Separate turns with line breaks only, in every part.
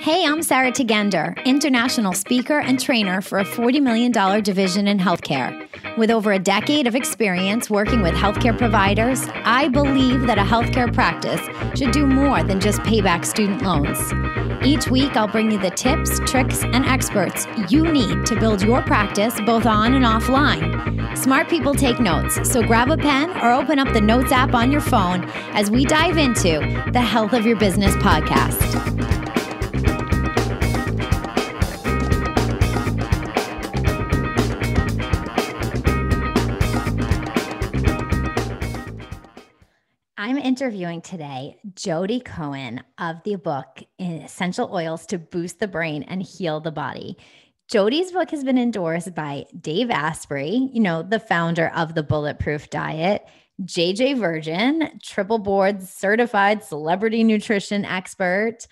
Hey, I'm Sarah Tegender, international speaker and trainer for a $40 million division in healthcare. With over a decade of experience working with healthcare providers, I believe that a healthcare practice should do more than just pay back student loans. Each week, I'll bring you the tips, tricks, and experts you need to build your practice both on and offline. Smart people take notes, so grab a pen or open up the Notes app on your phone as we dive into the Health of Your Business podcast. I'm interviewing today Jodi Cohen of the book Essential Oils to Boost the Brain and Heal the Body. Jodi's book has been endorsed by Dave Asprey, the founder of the Bulletproof Diet, JJ Virgin, triple board certified celebrity nutrition expert,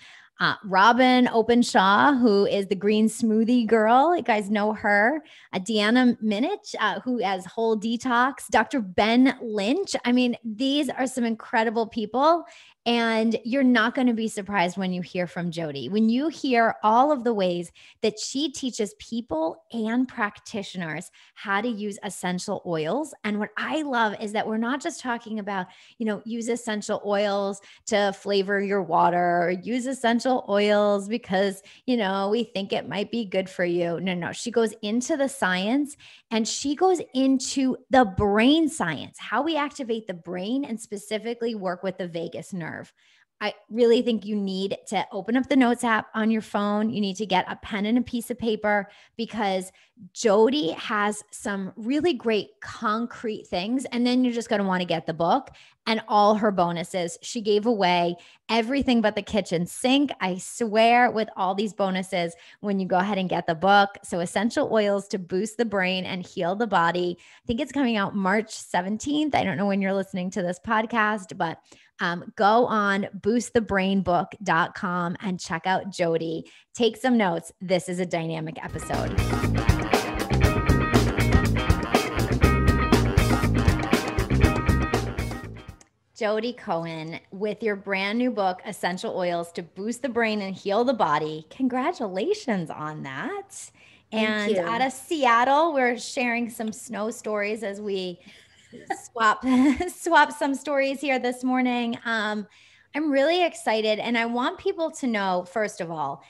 Robin Openshaw, who is the green smoothie girl. You guys know her. Deanna Minich, who has Whole Detox, Dr. Ben Lynch. I mean, these are some incredible people. And you're not going to be surprised when you hear from Jodi. When you hear all of the ways that she teaches people and practitioners how to use essential oils. And what I love is that we're not just talking about, use essential oils to flavor your water or use essential oils because, we think it might be good for you. No. She goes into the science and she goes into the brain science, how we activate the brain and specifically work with the vagus nerve. I really think you need to open up the Notes app on your phone. You need to get a pen and a piece of paper because Jodi has some really great concrete things. And then you're just going to want to get the book and all her bonuses. She gave away everything but the kitchen sink, I swear, with all these bonuses when you go ahead and get the book. So Essential Oils to Boost the Brain and Heal the Body. I think it's coming out March 17th. I don't know when you're listening to this podcast, but go on boostthebrainbook.com and check out Jodi. Take some notes. This is a dynamic episode. Jodi Cohen, with your brand new book, Essential Oils to Boost the Brain and Heal the Body. Congratulations on that.
Thank you.
Out of Seattle, we're sharing some snow stories as we swap some stories here this morning. I'm really excited. And I want people to know, first of all,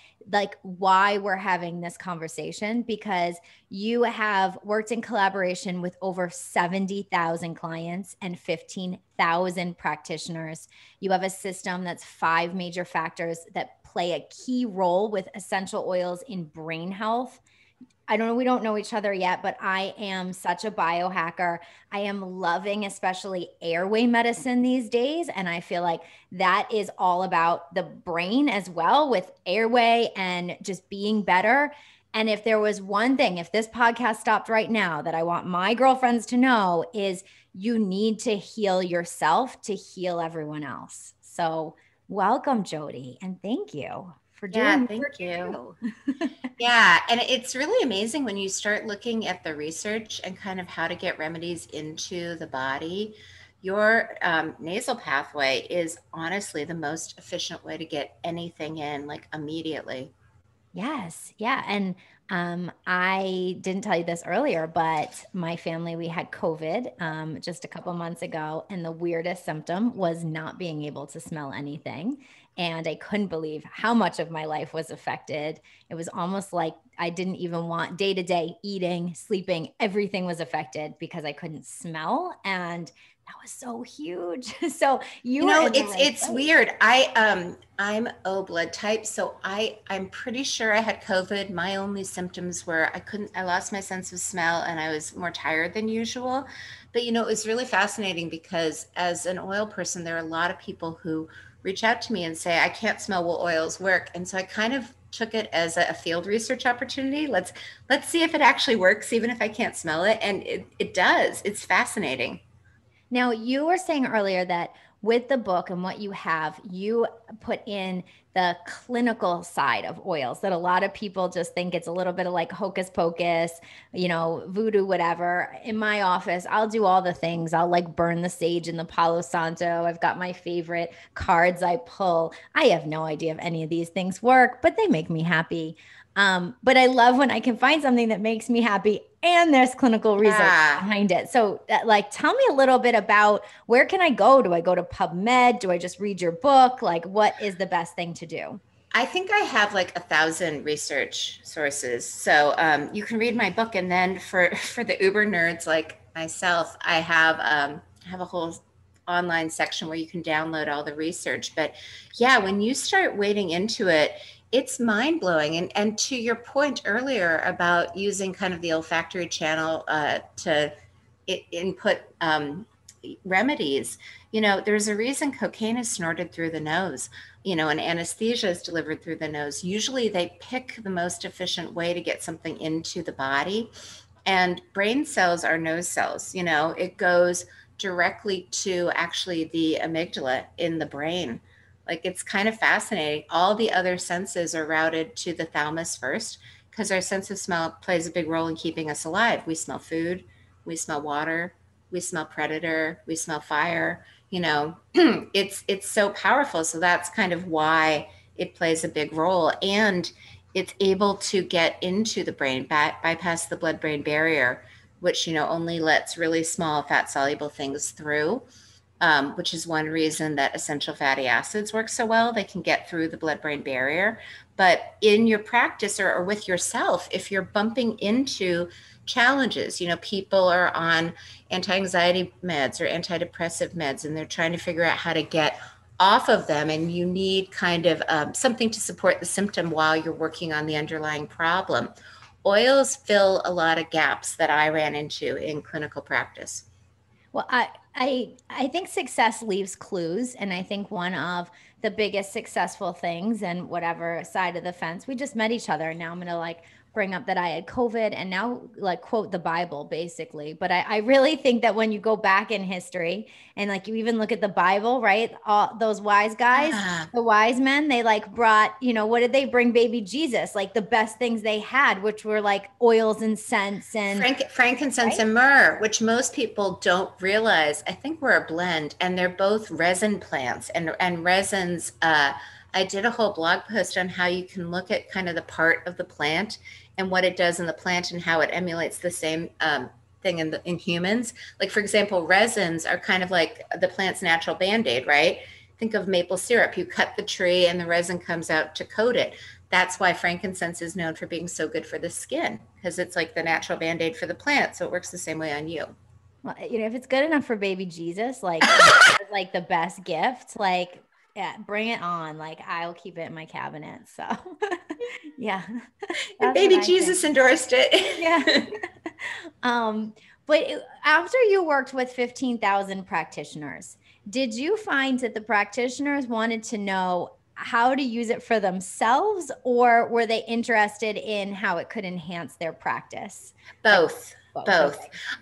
why we're having this conversation, because you have worked in collaboration with over 70,000 clients and 15,000 practitioners. You have a system that's 5 major factors that play a key role with essential oils in brain health. We don't know each other yet, but I am such a biohacker. I am loving especially airway medicine these days. And I feel like that is all about the brain as well, with airway and just being better. And if there was one thing, if this podcast stopped right now, that I want my girlfriends to know is you need to heal yourself to heal everyone else. So welcome, Jodi, and thank you for doing
thank you. Yeah. And it's really amazing when you start looking at the research and kind of how to get remedies into the body. Your nasal pathway is honestly the most efficient way to get anything in, immediately.
Yes. Yeah. And I didn't tell you this earlier, but my family, we had COVID just a couple months ago. And the weirdest symptom was not being able to smell anything. And I couldn't believe how much of my life was affected. It was almost like I didn't even want day-to-day eating, sleeping, everything was affected because I couldn't smell. And that was so huge. So
it's weird. I'm O blood type. So I'm pretty sure I had COVID. My only symptoms were I lost my sense of smell and I was more tired than usual. But it was really fascinating because as an oil person, there are a lot of people who reach out to me and say, I can't smell, will oils work? And so I kind of took it as a field research opportunity. Let's see if it actually works, even if I can't smell it. And it does. It's fascinating.
Now, you were saying earlier that with the book and what you have, you put in the clinical side of oils that a lot of people just think it's a little bit of like hocus pocus, voodoo, whatever. In my office, I'll do all the things. I'll like burn the sage in the Palo Santo. I've got my favorite cards I pull. I have no idea if any of these things work, but they make me happy. But I love when I can find something that makes me happy and there's clinical research behind it. So tell me a little bit about where can I go? Do I go to PubMed? Do I just read your book? Like, what is the best thing to do?
I think I have like 1,000 research sources. So you can read my book. And then for the Uber nerds like myself, I have a whole online section where you can download all the research. But yeah, when you start wading into it, it's mind blowing. And to your point earlier about using kind of the olfactory channel to input remedies, there's a reason cocaine is snorted through the nose, and anesthesia is delivered through the nose. Usually they pick the most efficient way to get something into the body. And brain cells are nose cells, it goes directly to actually the amygdala in the brain. Like, it's kind of fascinating. All the other senses are routed to the thalamus first because our sense of smell plays a big role in keeping us alive. We smell food, we smell water, we smell predator, we smell fire. It's so powerful. So that's kind of why it plays a big role. And it's able to get into the brain, bypass the blood-brain barrier, which, only lets really small fat-soluble things through. Which is one reason that essential fatty acids work so well. They can get through the blood-brain barrier. But in your practice or with yourself, if you're bumping into challenges, people are on anti-anxiety meds or antidepressive meds, and they're trying to figure out how to get off of them. And you need kind of something to support the symptom while you're working on the underlying problem. Oils fill a lot of gaps that I ran into in clinical practice.
Well, I think success leaves clues. And I think one of the biggest successful things, and whatever side of the fence, we just met each other. Now I'm going to bring up that I had COVID and now quote the Bible basically. But I really think that when you go back in history and you even look at the Bible, right? All those wise guys, the wise men, they brought, what did they bring baby Jesus? The best things they had, which were oils and scents and
frankincense, right? And myrrh, which most people don't realize. I think we're a blend, and they're both resin plants and resins. I did a whole blog post on how you can look at kind of the part of the plant and what it does in the plant and how it emulates the same thing in humans. For example, resins are kind of like the plant's natural Band-Aid, right? Think of maple syrup. You cut the tree and the resin comes out to coat it. That's why frankincense is known for being so good for the skin, because it's like the natural Band-Aid for the plant. So it works the same way on you.
Well, if it's good enough for baby Jesus, the best gift, yeah, bring it on. I'll keep it in my cabinet. So yeah.
Baby Jesus endorsed it.
Yeah. But after you worked with 15,000 practitioners, did you find that the practitioners wanted to know how to use it for themselves, or were they interested in how it could enhance their practice?
Both. Okay.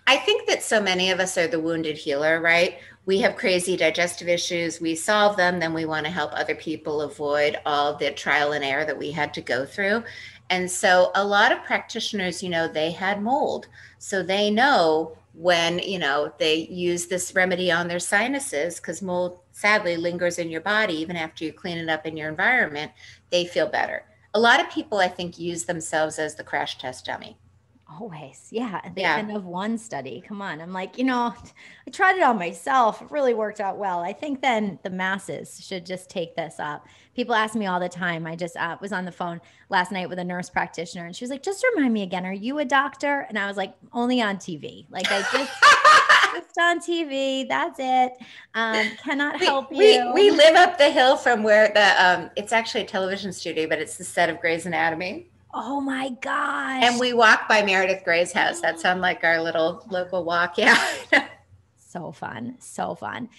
I think that so many of us are the wounded healer, right? We have crazy digestive issues. We solve them. Then we want to help other people avoid all the trial and error that we had to go through. And so a lot of practitioners, they had mold. So they know when, they use this remedy on their sinuses, because mold sadly lingers in your body even after you clean it up in your environment, they feel better. A lot of people, I think, use themselves as the crash test dummy.
Always. Yeah. At the end of one study. Come on. I'm I tried it on myself. It really worked out well. I think then the masses should just take this up. People ask me all the time. I just was on the phone last night with a nurse practitioner, and she was like, just remind me again, are you a doctor? And I was like, only on TV. Just on TV. That's it. Cannot help you.
We live up the hill from where it's actually a television studio, but it's the set of Grey's Anatomy.
Oh my gosh.
And we walk by Meredith Gray's house. That's on our little local walk. Yeah.
So fun. So fun.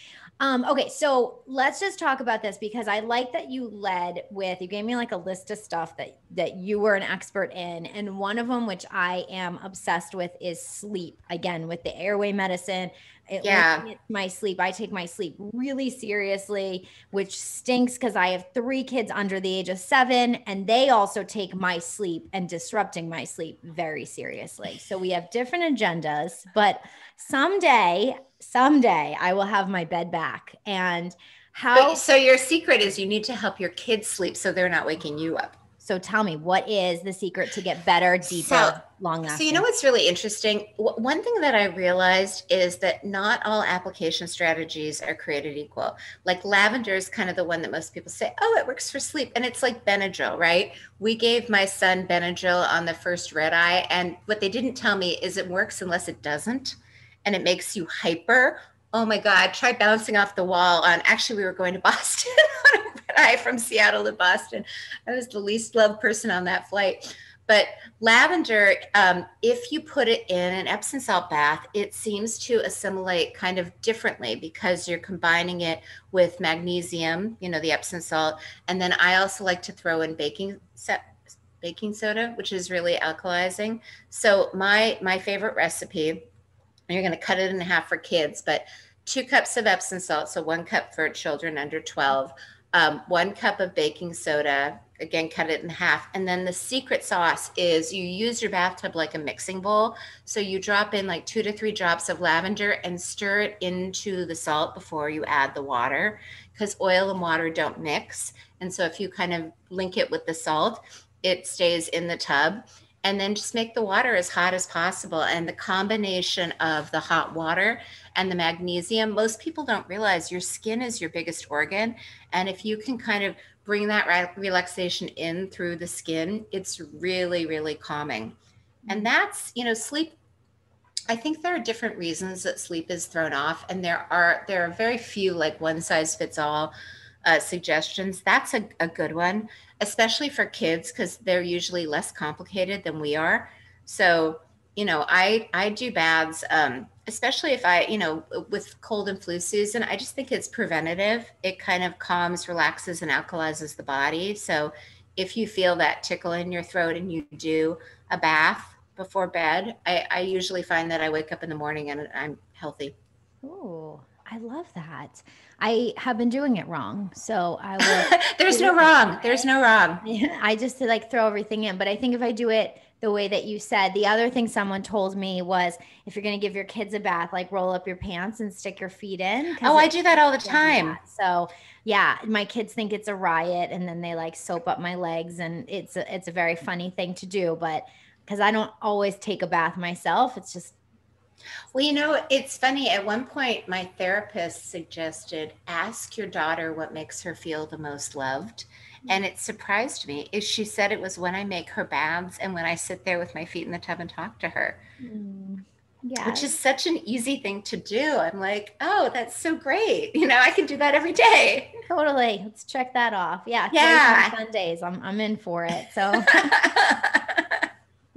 Okay, so let's just talk about this because I like that you led with, you gave me like a list of stuff that you were an expert in. And one of them, which I am obsessed with, is sleep. Again, with the airway medicine, it
Yeah.
limits my sleep. I take my sleep really seriously, which stinks because I have 3 kids under the age of 7, and they also take my sleep and disrupting my sleep very seriously. So we have different agendas, but someday I will have my bed back. And how,
So your secret is you need to help your kids sleep so they're not waking you up.
so tell me, what is the secret to get better,
So,
deeper, long
so
lasting?
you know what's really interesting? One thing that I realized is that not all application strategies are created equal. Like lavender is kind of the one that most people say, oh, it works for sleep. And it's like Benadryl, right? We gave my son Benadryl on the first red eye. And what they didn't tell me is it works unless it doesn't. And it makes you hyper. Oh my God, try bouncing off the wall on, actually, we were going to Boston on a red eye from Seattle to Boston. I was the least loved person on that flight. But lavender, if you put it in an Epsom salt bath, it seems to assimilate kind of differently because you're combining it with magnesium, you know, the Epsom salt. And then I also like to throw in baking soda, which is really alkalizing. So my favorite recipe, you're going to cut it in half for kids, but 2 cups of Epsom salt, so 1 cup for children under 12, 1 cup of baking soda, again, cut it in half. And then the secret sauce is you use your bathtub like a mixing bowl. So you drop in like 2 to 3 drops of lavender and stir it into the salt before you add the water, because oil and water don't mix. And so if you kind of link it with the salt, it stays in the tub. And then just make the water as hot as possible. And the combination of the hot water and the magnesium, most people don't realize your skin is your biggest organ. And if you can kind of bring that relaxation in through the skin, it's really, really calming. And that's, you know, sleep. I think there are different reasons that sleep is thrown off. And there are very few like one size fits all suggestions. That's a good one, especially for kids, because they're usually less complicated than we are. So, you know, I do baths, especially if I, you know, with cold and flu season, I just think it's preventative. It kind of calms, relaxes, and alkalizes the body. So if you feel that tickle in your throat and you do a bath before bed, I usually find that I wake up in the morning and I'm healthy.
Oh, I love that. I have been doing it wrong. So I will.
There's no wrong. There's no wrong.
I just like throw everything in. But I think if I do it the way that you said, the other thing someone told me was if you're going to give your kids a bath, like roll up your pants and stick your feet in.
Oh, I do that all the time.
So yeah, my kids think it's a riot, and then they like soap up my legs, and it's a very funny thing to do. But because I don't always take a bath myself, it's just.
Well, you know, it's funny. At one point, my therapist suggested ask your daughter what makes her feel the most loved. And it surprised me. She said it was when I make her baths and when I sit there with my feet in the tub and talk to her.
Yeah.
Which is such an easy thing to do. I'm like, oh, that's so great. You know, I can do that every day.
Totally. Let's check that off. Yeah.
Yeah.
Sundays. I'm in for it. So.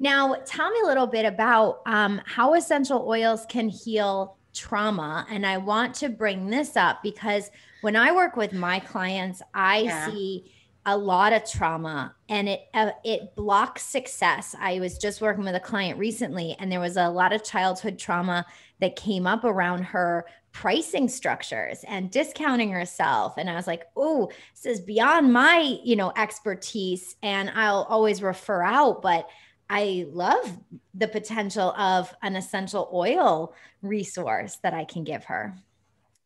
Now, tell me a little bit about how essential oils can heal trauma. And I want to bring this up because when I work with my clients, I see a lot of trauma, and it blocks success. I was just working with a client recently, and there was a lot of childhood trauma that came up around her pricing structures and discounting herself. And I was like, oh, this is beyond my, expertise, and I'll always refer out, but I love the potential of an essential oil resource that I can give her.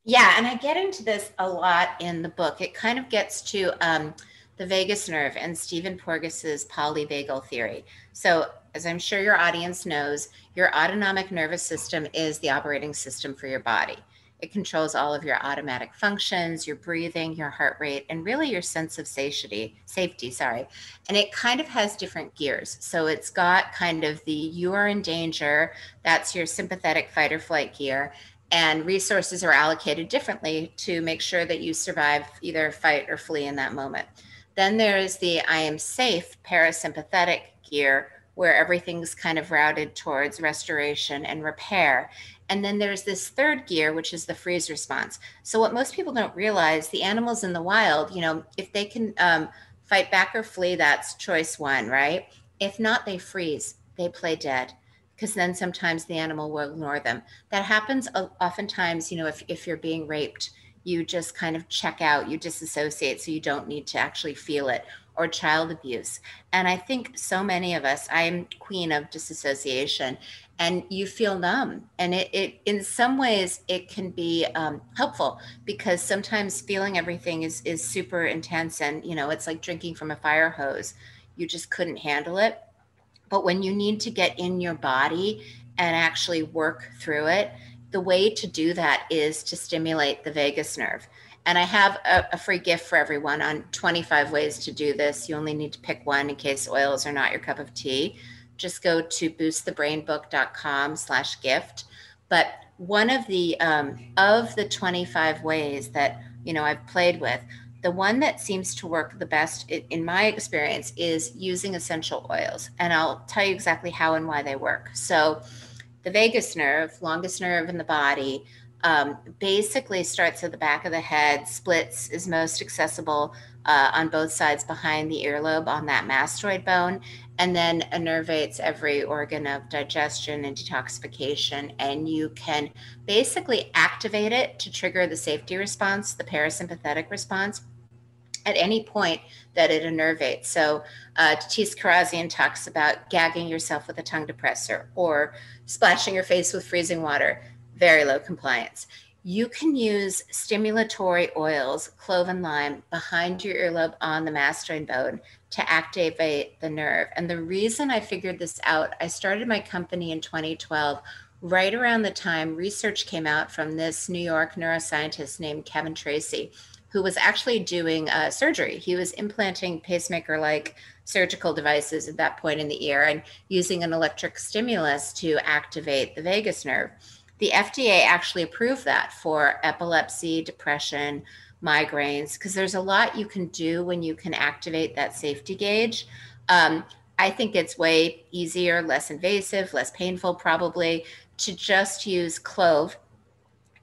Yeah. And I get into this a lot in the book. It kind of gets to the vagus nerve and Stephen Porgus's polyvagal theory. So as I'm sure your audience knows, your autonomic nervous system is the operating system for your body. It controls all of your automatic functions, your breathing, your heart rate, and really your sense of safety. And it kind of has different gears. So it's got kind of the you are in danger, that's your sympathetic fight or flight gear. And resources are allocated differently to make sure that you survive either fight or flee in that moment. Then there is the I am safe parasympathetic gear, where everything's kind of routed towards restoration and repair. And then there's this third gear, which is the freeze response. So what most people don't realize, the animals in the wild, if they can fight back or flee, that's choice one, right? If not, they freeze, they play dead, because then sometimes the animal will ignore them. That happens oftentimes, if you're being raped, you just kind of check out, you disassociate, so you don't need to actually feel it, or child abuse. And I think so many of us, I'm queen of disassociation, and you feel numb. And it in some ways, it can be helpful, because sometimes feeling everything is super intense, and, it's like drinking from a fire hose. You just couldn't handle it. But when you need to get in your body and actually work through it, the way to do that is to stimulate the vagus nerve. And I have a free gift for everyone on 25 ways to do this. You only need to pick one in case oils are not your cup of tea. Just go to boostthebrainbook.com/gift. But one of the 25 ways that, I've played with, the one that seems to work the best in my experience is using essential oils. And I'll tell you exactly how and why they work. So the vagus nerve, longest nerve in the body, basically starts at the back of the head, splits, is most accessible on both sides behind the earlobe on that mastoid bone, and then innervates every organ of digestion and detoxification. And you can basically activate it to trigger the safety response, the parasympathetic response, at any point that it innervates. So Tatis Karazian talks about gagging yourself with a tongue depressor or splashing your face with freezing water. Very low compliance. You can use stimulatory oils, clove and lime, behind your earlobe on the mastoid bone to activate the nerve. And the reason I figured this out, I started my company in 2012, right around the time research came out from this New York neuroscientist named Kevin Tracy, who was actually doing surgery. He was implanting pacemaker-like surgical devices at that point in the ear and using an electric stimulus to activate the vagus nerve. The FDA actually approved that for epilepsy, depression, migraines, because there's a lot you can do when you can activate that safety gauge. I think it's way easier, less invasive, less painful probably, to just use clove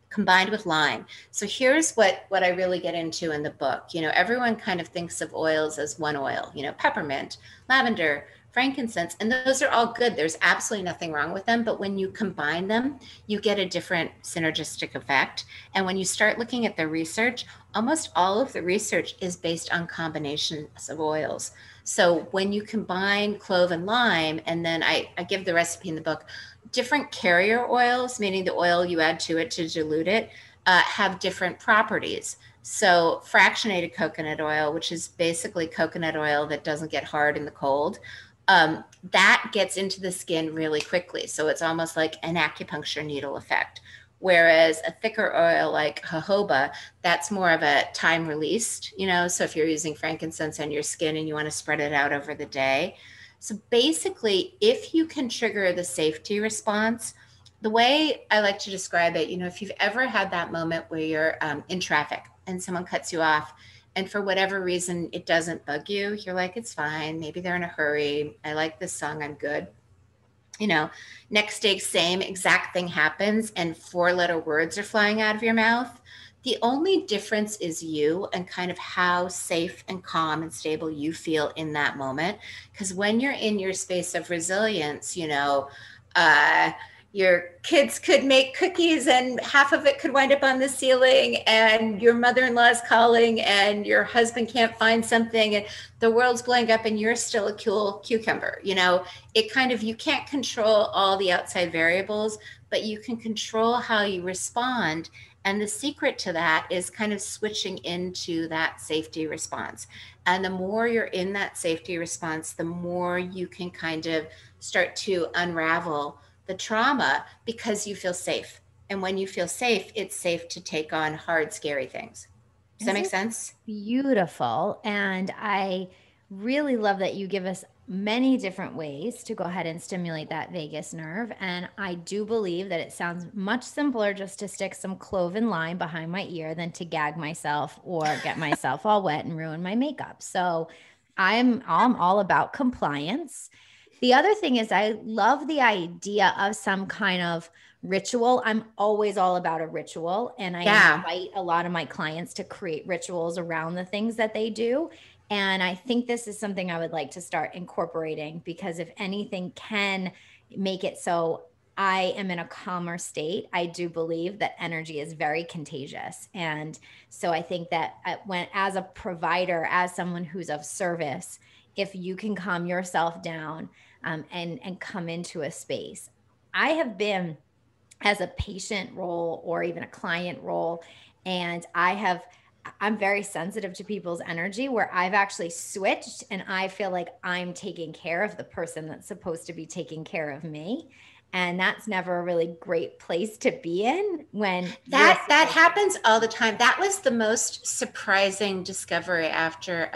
combined with lime. So here's what I really get into in the book. Everyone kind of thinks of oils as one oil, peppermint, lavender, frankincense, and those are all good. There's absolutely nothing wrong with them. But when you combine them, you get a different synergistic effect. And when you start looking at the research, almost all of the research is based on combinations of oils. So when you combine clove and lime, and then I give the recipe in the book, different carrier oils, meaning the oil you add to it to dilute it, have different properties. So fractionated coconut oil, which is basically coconut oil that doesn't get hard in the cold, that gets into the skin really quickly. So it's almost like an acupuncture needle effect. Whereas a thicker oil like jojoba, that's more of a time released, so if you're using frankincense on your skin and you want to spread it out over the day. So basically, if you can trigger the safety response, the way I like to describe it, if you've ever had that moment where you're in traffic and someone cuts you off, and for whatever reason, it doesn't bug you, you're like, it's fine. Maybe they're in a hurry. I like this song. I'm good. Next day, same exact thing happens and 4-letter words are flying out of your mouth. The only difference is you and kind of how safe and calm and stable you feel in that moment. Because when you're in your space of resilience, your kids could make cookies and half of it could wind up on the ceiling, and your mother-in-law is calling and your husband can't find something and the world's blowing up and you're still a cool cucumber. It kind of, you can't control all the outside variables, but you can control how you respond. And the secret to that is kind of switching into that safety response. And the more you're in that safety response, the more you can kind of start to unravel the trauma, because you feel safe. And when you feel safe, it's safe to take on hard, scary things. Does that make sense?
Beautiful. And I really love that you give us many different ways to go ahead and stimulate that vagus nerve. And I do believe that it sounds much simpler just to stick some clove and lime behind my ear than to gag myself or get myself all wet and ruin my makeup. So I'm all about compliance. The other thing is I love the idea of some kind of ritual. I'm always all about a ritual, and I
Yeah.
invite a lot of my clients to create rituals around the things that they do. And I think this is something I would like to start incorporating, because if anything can make it so I am in a calmer state, I do believe that energy is very contagious. And so I think that when, as a provider, as someone who's of service, if you can calm yourself down, and come into a space. I have been as a patient role or even a client role, and I'm very sensitive to people's energy, where I've actually switched and I feel like I'm taking care of the person that's supposed to be taking care of me. And that's never a really great place to be in when you're
That
supposed to.
happens all the time. That was the most surprising discovery after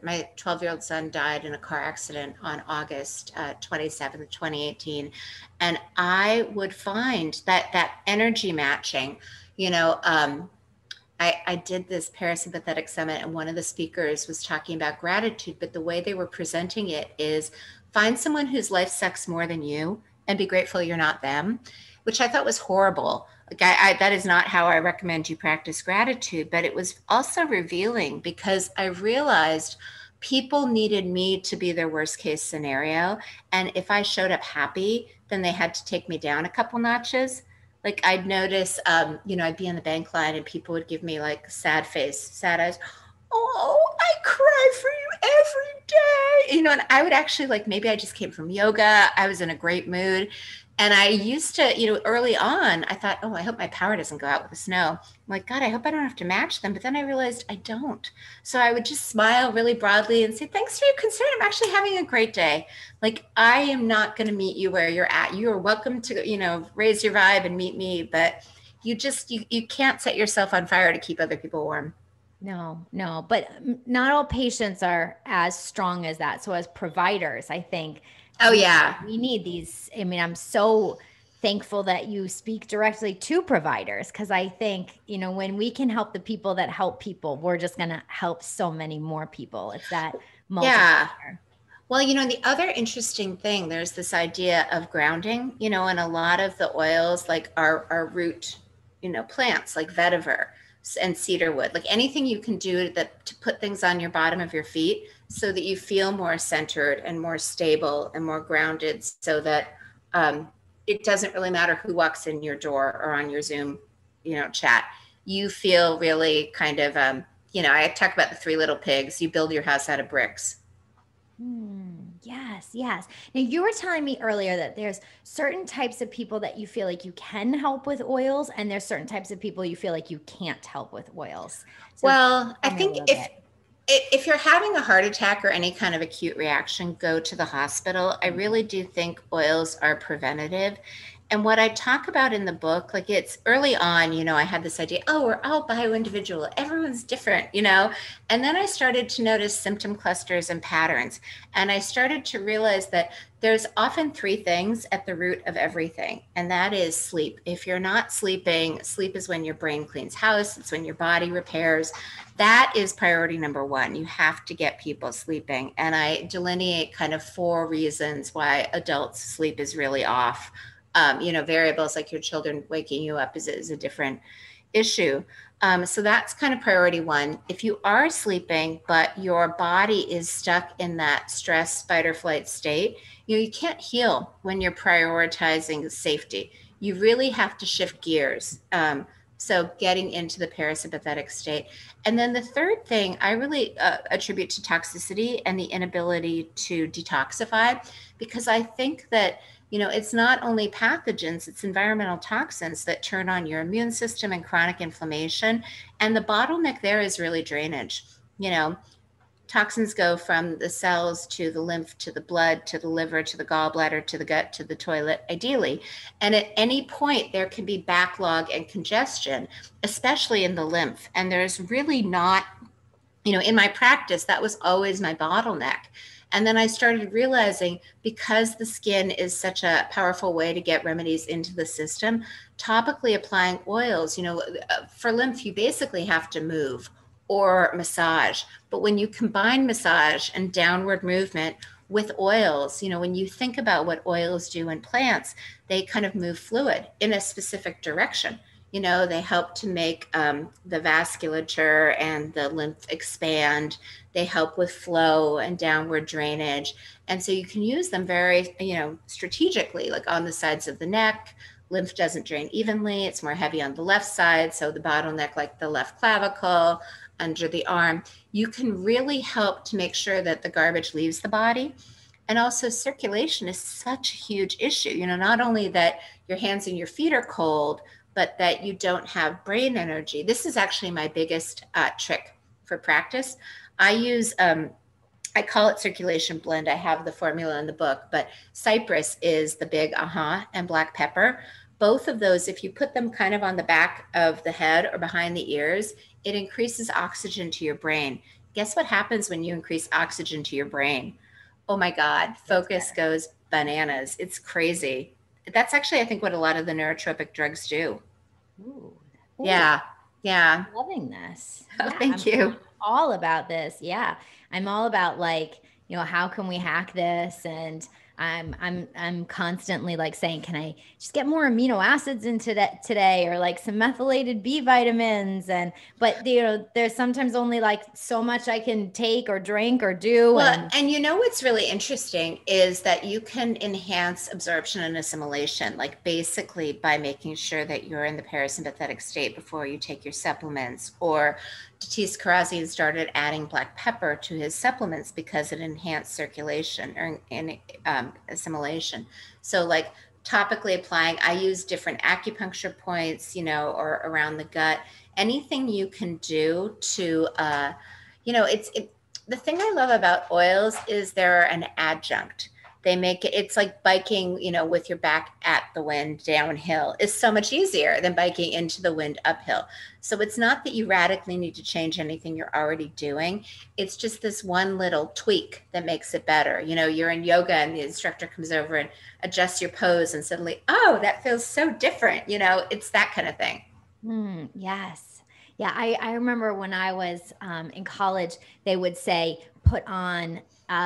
my 12-year-old son died in a car accident on August 27th, 2018. And I would find that energy matching, you know, I did this parasympathetic summit, and one of the speakers was talking about gratitude, but the way they were presenting it is find someone whose life sucks more than you and be grateful you're not them, which I thought was horrible. Like that is not how I recommend you practice gratitude, but it was also revealing because I realized people needed me to be their worst case scenario. And if I showed up happy, then they had to take me down a couple notches. Like I'd notice, I'd be on the bank line and people would give me like sad face, sad eyes. Oh, I cry for you every day. And I would actually like, maybe I just came from yoga. I was in a great mood. And I used to, early on, I thought, oh, I hope my power doesn't go out with the snow. I'm like, God, I hope I don't have to match them. But then I realized I don't. So I would just smile really broadly and say, thanks for your concern. I'm actually having a great day. Like, I am not going to meet you where you're at. You are welcome to, raise your vibe and meet me. But you can't set yourself on fire to keep other people warm.
No, but not all patients are as strong as that. So as providers, I think
Oh,
we
yeah.
we need these. I mean, I'm so thankful that you speak directly to providers, because I think, when we can help the people that help people, we're just going to help so many more people. It's that
Yeah.
multiplier.
Well, the other interesting thing, there's this idea of grounding, and a lot of the oils like are root, plants like vetiver and cedarwood, like anything you can do to put things on your bottom of your feet so that you feel more centered and more stable and more grounded, so that it doesn't really matter who walks in your door or on your Zoom, chat. You feel really kind of, I talk about the three little pigs. You build your house out of bricks.
Yes, yes. Now, you were telling me earlier that there's certain types of people that you feel like you can help with oils, and there's certain types of people you feel like you can't help with oils. So
Well, I
tell me a
think
little bit.
if you're having a heart attack or any kind of acute reaction, go to the hospital. I really do think oils are preventative. And what I talk about in the book, like it's early on, I had this idea, oh, we're all bio-individual. Everyone's different. And then I started to notice symptom clusters and patterns. And I started to realize that there's often three things at the root of everything. And that is sleep. If you're not sleeping, sleep is when your brain cleans house. It's when your body repairs. That is priority number one. You have to get people sleeping. And I delineate kind of 4 reasons why adults' sleep is really off. Variables like your children waking you up is a different issue. So that's kind of priority one. If you are sleeping, but your body is stuck in that stress, fight or flight state, you can't heal when you're prioritizing safety. You really have to shift gears. So getting into the parasympathetic state. And then the third thing I really attribute to toxicity and the inability to detoxify, because I think that it's not only pathogens, it's environmental toxins that turn on your immune system and chronic inflammation. And the bottleneck there is really drainage. Toxins go from the cells to the lymph, to the blood, to the liver, to the gallbladder, to the gut, to the toilet, ideally. And at any point, there can be backlog and congestion, especially in the lymph. And there's really not, in my practice, that was always my bottleneck. And then I started realizing, because the skin is such a powerful way to get remedies into the system, topically applying oils, for lymph, you basically have to move or massage. But when you combine massage and downward movement with oils, when you think about what oils do in plants, they kind of move fluid in a specific direction. They help to make the vasculature and the lymph expand. They help with flow and downward drainage. And so you can use them very, strategically, like on the sides of the neck. Lymph doesn't drain evenly. It's more heavy on the left side. So the bottleneck, like the left clavicle, under the arm, you can really help to make sure that the garbage leaves the body. And also circulation is such a huge issue. Not only that your hands and your feet are cold, but that you don't have brain energy. This is actually my biggest trick for practice. I use, I call it circulation blend. I have the formula in the book, but cypress is the big and black pepper. Both of those, if you put them kind of on the back of the head or behind the ears, it increases oxygen to your brain. Guess what happens when you increase oxygen to your brain? Oh my God, focus goes bananas. It's crazy. That's actually, I think, what a lot of the neurotropic drugs do.
Ooh.
Yeah.
I'm loving this.
Yeah, thank you.
I'm all about this. Yeah. I'm all about how can we hack this? And I'm constantly saying, can I just get more amino acids into that today, or some methylated B vitamins? But there's sometimes only so much I can take or drink or do.
Well, and what's really interesting is that you can enhance absorption and assimilation, basically by making sure that you're in the parasympathetic state before you take your supplements. Or Tatis Karazian started adding black pepper to his supplements because it enhanced circulation or assimilation. So topically applying, I use different acupuncture points, or around the gut. Anything you can do to, the thing I love about oils is they're an adjunct. They make it's like biking, with your back at the wind downhill is so much easier than biking into the wind uphill. So it's not that you radically need to change anything you're already doing. It's just this one little tweak that makes it better. You're in yoga and the instructor comes over and adjusts your pose and suddenly, oh, that feels so different. It's that kind of thing.
Yes. Yeah. I remember when I was in college, they would say, put on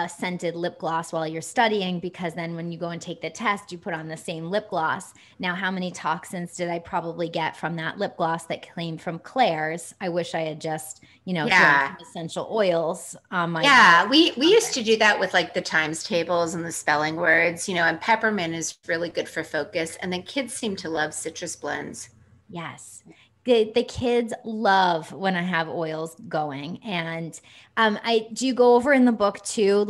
scented lip gloss while you're studying, because then when you go and take the test, you put on the same lip gloss. Now, how many toxins did I probably get from that lip gloss that came from Claire's? I wish I had just, drank some essential oils on my.
Yeah, we used to do that with the times tables and the spelling words, and peppermint is really good for focus. And then kids seem to love citrus blends.
Yes. The kids love when I have oils going. And do you go over in the book too,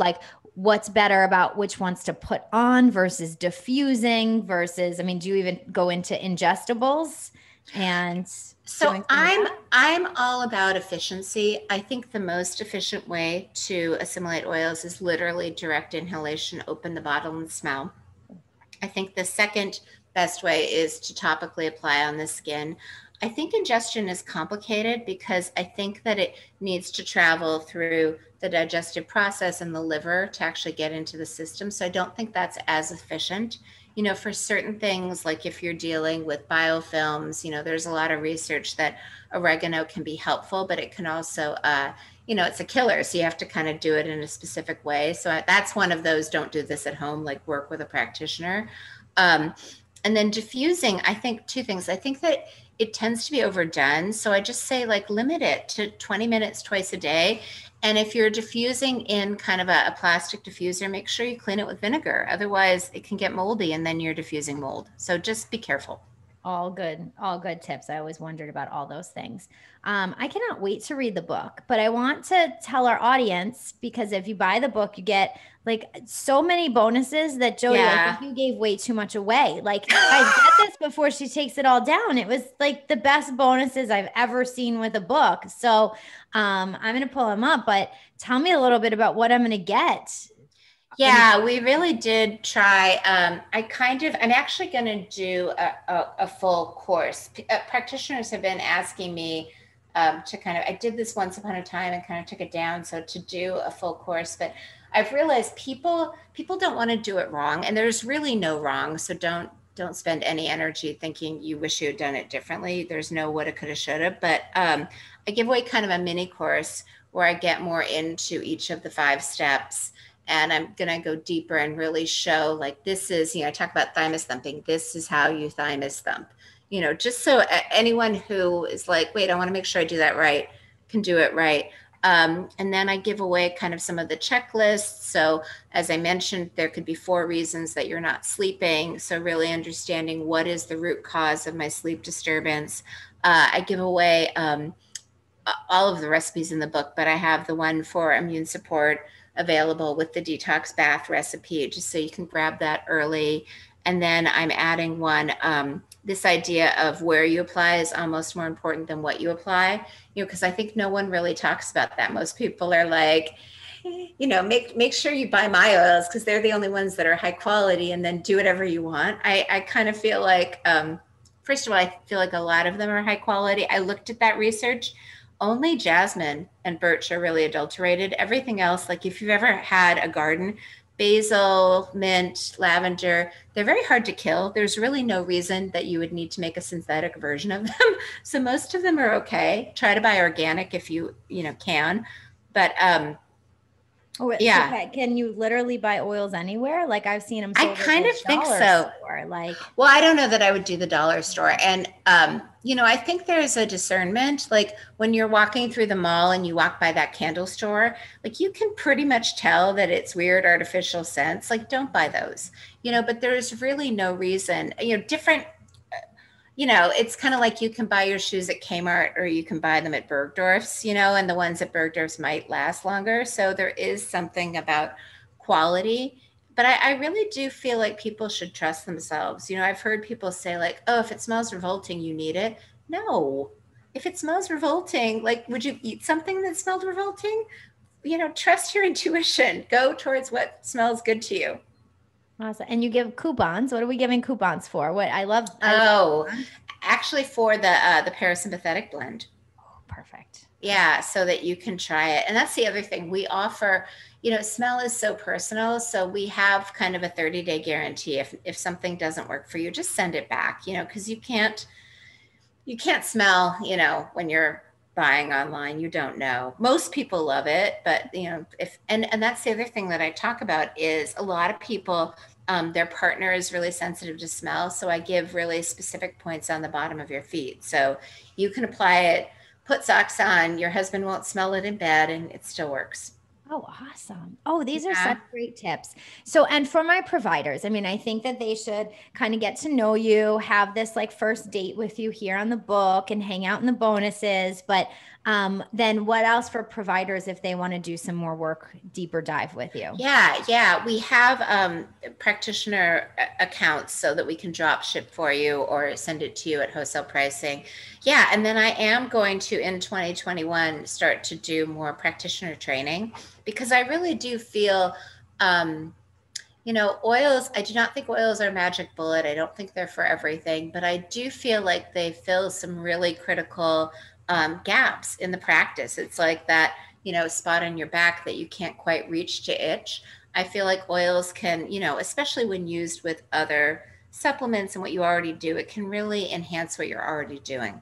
what's better about which ones to put on versus diffusing versus, do you even go into ingestibles? And
so I'm all about efficiency. I think the most efficient way to assimilate oils is literally direct inhalation, open the bottle and smell. I think the second best way is to topically apply on the skin. I think ingestion is complicated because I think that it needs to travel through the digestive process and the liver to actually get into the system. So I don't think that's as efficient. For certain things, like if you're dealing with biofilms, there's a lot of research that oregano can be helpful, but it can also, it's a killer. So you have to kind of do it in a specific way. So that's one of those, don't do this at home, work with a practitioner. And then diffusing, I think two things. I think that it tends to be overdone. So I just say limit it to 20 minutes twice a day. And if you're diffusing in kind of a plastic diffuser, make sure you clean it with vinegar. Otherwise it can get moldy and then you're diffusing mold. So just be careful.
All good tips. I always wondered about all those things. I cannot wait to read the book, but I want to tell our audience, because if you buy the book, you get so many bonuses that Jodi, I think you gave way too much away. I get this before she takes it all down. It was the best bonuses I've ever seen with a book. So I'm going to pull them up, but tell me a little bit about what I'm going to get.
Yeah, we really did try. I'm actually going to do a full course. Practitioners have been asking me to I did this once upon a time and kind of took it down. So to do a full course, but I've realized people don't want to do it wrong, and there's really no wrong. So don't spend any energy thinking you wish you had done it differently. There's no woulda, coulda, shoulda. But I give away kind of a mini course where I get more into each of the 5 steps And I'm going to go deeper and really show like, this is, I talk about thymus thumping. This is how you thymus thump, just so anyone who is like, wait, I want to make sure I do that right, can do it right. And then I give away kind of some of the checklists. So as I mentioned, there could be 4 reasons that you're not sleeping. So really understanding what is the root cause of my sleep disturbance. I give away all of the recipes in the book, but I have the one for immune support available with the detox bath recipe, just so you can grab that early. And then I'm adding one, this idea of where you apply is almost more important than what you apply, because I think no one really talks about that. Most people are like, make sure you buy my oils because they're the only ones that are high quality, and then do whatever you want. I kind of feel like, first of all, I feel like a lot of them are high quality. I looked at that research. Only jasmine and birch are really adulterated. Everything else, like if you've ever had a garden, basil, mint, lavender, they're very hard to kill. There's really no reason that you would need to make a synthetic version of them. So most of them are okay. Try to buy organic if you can. But
yeah. So can you literally buy oils anywhere? Like I've seen them.
I kind of think so.
Store. Like,
well, I don't know that I would do the dollar store. And, I think there's a discernment, like when you're walking through the mall and you walk by that candle store, like you can pretty much tell that it's weird artificial scents. Like don't buy those, but there's really no reason, different, it's kind of like you can buy your shoes at Kmart or you can buy them at Bergdorf's, and the ones at Bergdorf's might last longer. So there is something about quality. But I really do feel like people should trust themselves. I've heard people say like, oh, if it smells revolting, you need it. No, if it smells revolting, like, would you eat something that smelled revolting? Trust your intuition. Go towards what smells good to you.
Awesome. And you give coupons. What are we giving coupons for?
Actually for the parasympathetic blend.
Oh, perfect.
Yeah, so that you can try it. And that's the other thing we offer. Smell is so personal. So we have kind of a 30-day guarantee. If something doesn't work for you, just send it back, because you can't smell, when you're buying online, you don't know. Most people love it, but and that's the other thing that I talk about is a lot of people, their partner is really sensitive to smell. So I give really specific points on the bottom of your feet. So you can apply it, put socks on, your husband won't smell it in bed, and it still works.
Oh, awesome. Oh, these are such great tips. So, and for my providers, I think that they should kind of get to know you, have this like first date with you here on the book and hang out in the bonuses. But then what else for providers if they want to do some more work, deeper dive with you?
Yeah. We have practitioner accounts so that we can drop ship for you or send it to you at wholesale pricing. Yeah. And then I am going to, in 2021, start to do more practitioner training because I really do feel, oils, I do not think oils are a magic bullet. I don't think they're for everything, but I do feel like they fill some really critical gaps in the practice. It's like that, spot on your back that you can't quite reach to itch. I feel like oils can, especially when used with other supplements and what you already do, it can really enhance what you're already doing.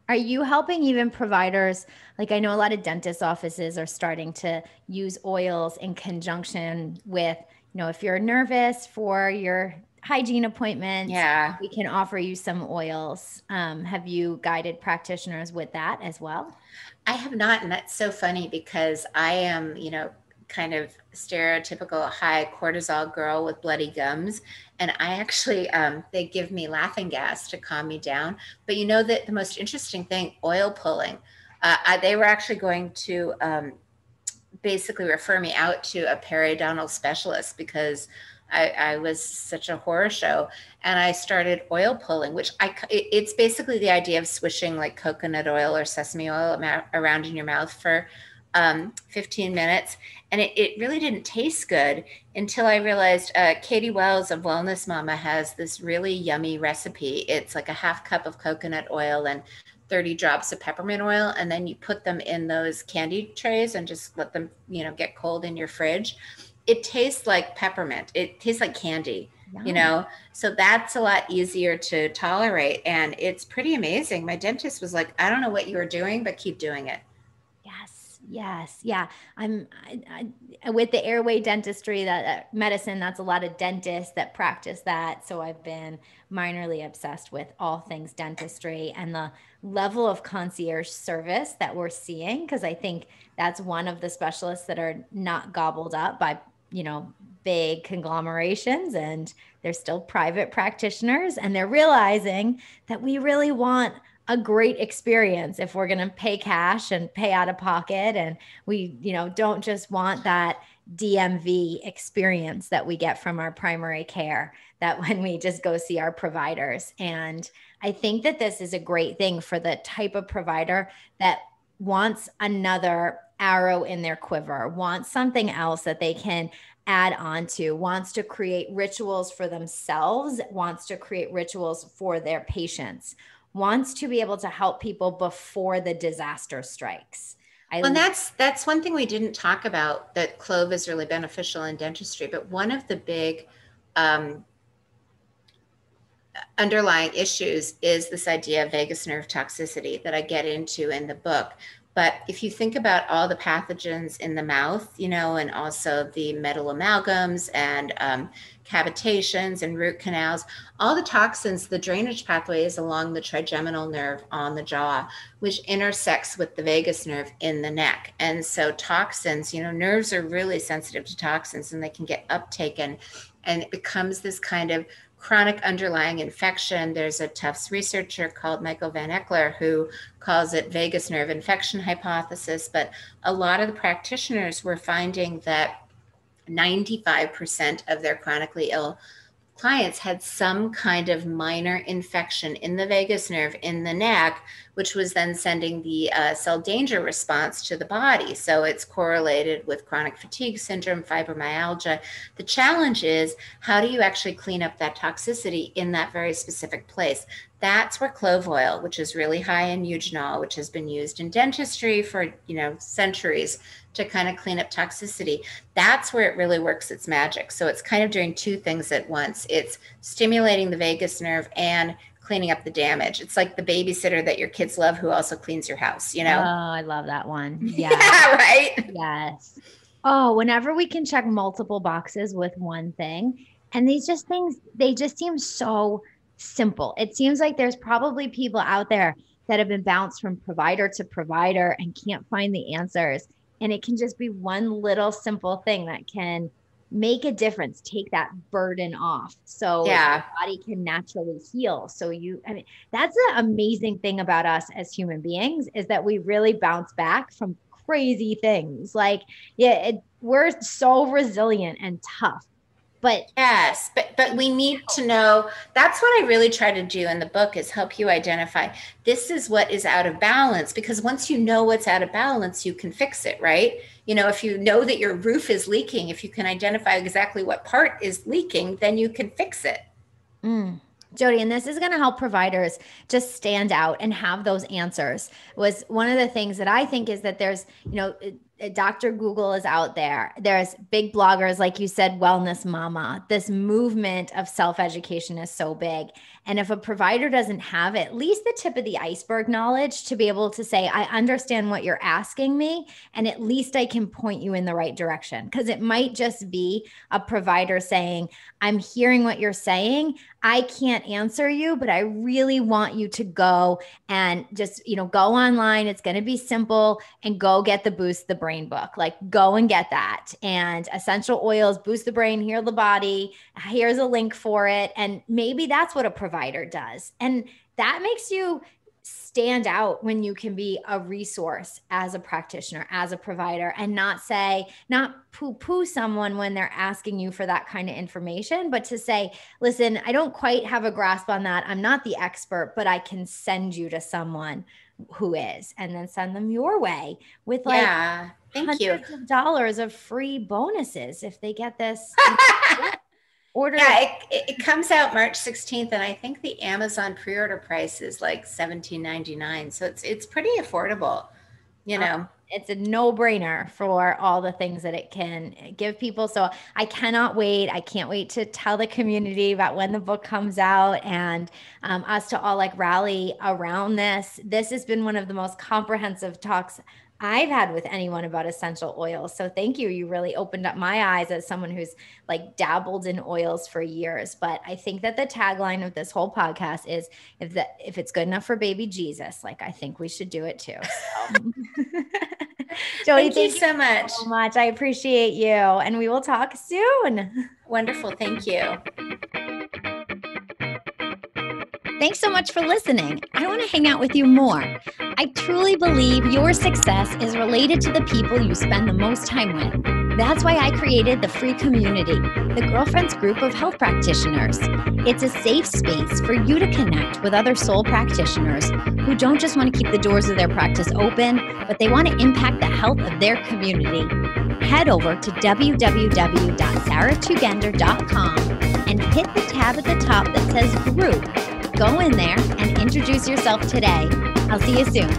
Are you helping even providers? Like I know a lot of dentist offices are starting to use oils in conjunction with, if you're nervous for your hygiene appointments, we can offer you some oils. Have you guided practitioners with that as well?
I have not. And that's so funny because I am, kind of stereotypical high cortisol girl with bloody gums. And I actually, they give me laughing gas to calm me down. But that the most interesting thing, oil pulling, they were actually going to basically refer me out to a periodontal specialist because I was such a horror show, and I started oil pulling, which it's basically the idea of swishing like coconut oil or sesame oil around in your mouth for 15 minutes. And it really didn't taste good until I realized Katie Wells of Wellness Mama has this really yummy recipe. It's like a half cup of coconut oil and 30 drops of peppermint oil. And then you put them in those candy trays and just let them, get cold in your fridge. It tastes like peppermint. It tastes like candy, so that's a lot easier to tolerate. And it's pretty amazing. My dentist was like, I don't know what you were doing, but keep doing it.
Yes. Yeah. With the airway dentistry, that medicine, that's a lot of dentists that practice that. So I've been minorly obsessed with all things dentistry and the level of concierge service that we're seeing. Cause I think that's one of the specialists that are not gobbled up by, big conglomerations, and they're still private practitioners, and they're realizing that we really want a great experience if we're going to pay cash and pay out of pocket. And we, don't just want that DMV experience that we get from our primary care, that when we just go see our providers. And I think that this is a great thing for the type of provider that wants another arrow in their quiver, wants something else that they can add on to, wants to create rituals for themselves, wants to create rituals for their patients, wants to be able to help people before the disaster strikes.
Well, that's one thing we didn't talk about, that clove is really beneficial in dentistry. But one of the big underlying issues is this idea of vagus nerve toxicity that I get into in the book. But if you think about all the pathogens in the mouth, and also the metal amalgams and cavitations and root canals, all the toxins, the drainage pathway is along the trigeminal nerve on the jaw, which intersects with the vagus nerve in the neck. And so toxins, nerves are really sensitive to toxins, and they can get uptaken, and it becomes this kind of chronic underlying infection. There's a Tufts researcher called Michael Van Eckler who calls it vagus nerve infection hypothesis. But a lot of the practitioners were finding that 95% of their chronically ill clients had some kind of minor infection in the vagus nerve in the neck, which was then sending the cell danger response to the body. So it's correlated with chronic fatigue syndrome, fibromyalgia. The challenge is, how do you actually clean up that toxicity in that very specific place? That's where clove oil, which is really high in eugenol, which has been used in dentistry for centuries to kind of clean up toxicity. That's where it really works its magic. So it's kind of doing two things at once. It's stimulating the vagus nerve and cleaning up the damage. It's like the babysitter that your kids love who also cleans your house,
Oh, I love that one. Yeah.
Yeah, right?
Yes. Oh, whenever we can check multiple boxes with one thing. And these things, they just seem so simple. It seems like there's probably people out there that have been bounced from provider to provider and can't find the answers. And it can just be one little simple thing that can make a difference, take that burden off. So
Yeah.
your body can naturally heal. So that's the amazing thing about us as human beings, is that we really bounce back from crazy things. Like, we're so resilient and tough. But
yes, but we need to know. That's what I really try to do in the book, is help you identify this is what is out of balance, because once you know what's out of balance, you can fix it, right? If you know that your roof is leaking, if you can identify exactly what part is leaking, then you can fix it.
Jodi, and this is going to help providers just stand out and have those answers. Was one of the things that I think is that there's, Dr. Google is out there. There's big bloggers, like you said, Wellness Mama. This movement of self-education is so big. And if a provider doesn't have at least the tip of the iceberg knowledge to be able to say, I understand what you're asking me, and at least I can point you in the right direction. Because it might just be a provider saying, I'm hearing what you're saying. I can't answer you, but I really want you to go and just, go online. It's going to be simple, and go get the Boost the Brain book. Like, go and get that. And essential oils, boost the brain, heal the body. Here's a link for it. And maybe that's what a provider does. And that makes you stand out when you can be a resource as a practitioner, as a provider, and not poo-poo someone when they're asking you for that kind of information, but to say, listen, I don't quite have a grasp on that. I'm not the expert, but I can send you to someone who is, and then send them your way with hundreds of dollars of free bonuses if they get this order.
Yeah, it comes out March 16th, and I think the Amazon pre-order price is like $17.99. So it's pretty affordable,
It's a no-brainer for all the things that it can give people. So I cannot wait. I can't wait to tell the community about when the book comes out, and us to all rally around this. This has been one of the most comprehensive talks I've had with anyone about essential oils. So thank you. You really opened up my eyes as someone who's like dabbled in oils for years. But I think that the tagline of this whole podcast is if it's good enough for baby Jesus, like I think we should do it too. So. Jodi,
thank you so much.
I appreciate you. And we will talk soon.
Wonderful. Thank you.
Thanks so much for listening. I want to hang out with you more. I truly believe your success is related to the people you spend the most time with. That's why I created the free community, the Girlfriends Group of Health Practitioners. It's a safe space for you to connect with other soul practitioners who don't just want to keep the doors of their practice open, but they want to impact the health of their community. Head over to www.sarah2gender.com and hit the tab at the top that says Group. Go in there and introduce yourself today. I'll see you soon.